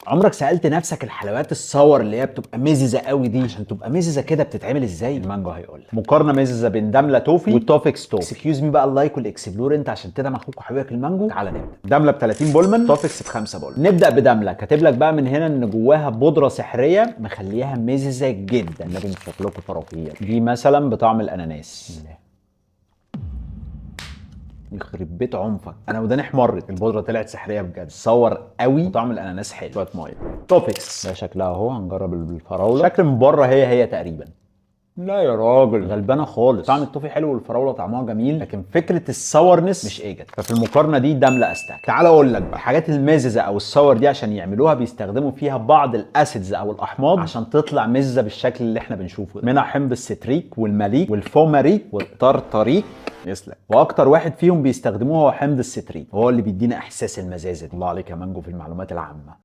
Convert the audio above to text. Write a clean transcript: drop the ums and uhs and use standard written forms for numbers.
عمرك سألت نفسك الحلويات الصور اللي هي بتبقى مززة قوي دي عشان تبقى مززة كده بتتعمل ازاي؟ المانجو هيقول لك. مقارنة مززة بين دملة توفي وتوفيكس توفي. اكسكيوز مي بقى اللايك والاكسبلور انت عشان تدعم اخوك وحبيبك المانجو. تعالى نبدا. دملة ب 30 بولمن، توفيكس ب 5 بولمن. نبدا بدملة، كاتب لك بقى من هنا ان جواها بودرة سحرية مخليها مززة جدا. النبي مش شكلكم فرافير. دي مثلا بطعم الاناناس. يخرب بيت عنفك، انا وداني احمرت. البودره طلعت سحريه بجد، صور قوي. طعم الاناناس حلو. شويه ميه. توفيكس ده شكلها اهو، هنجرب الفراوله. شكل من بره هي تقريبا. لا يا راجل، غلبانه خالص. طعم التوفي حلو والفراوله طعمها جميل، لكن فكره السورنس مش ايجاد. ففي المقارنه دي دمله استك. تعال اقول لك بقى الحاجات المززه او السور دي عشان يعملوها بيستخدموا فيها بعض الاسيدز او الاحماض عشان تطلع مزه بالشكل اللي احنا بنشوفه ده. منها حمض الستريك والمليك والفوماريك والطرطريك. يسلك. واكتر واحد فيهم بيستخدموه هو حمض الستريك، وهو اللي بيدينا احساس المزازه. الله عليك يا مانجو في المعلومات العامه.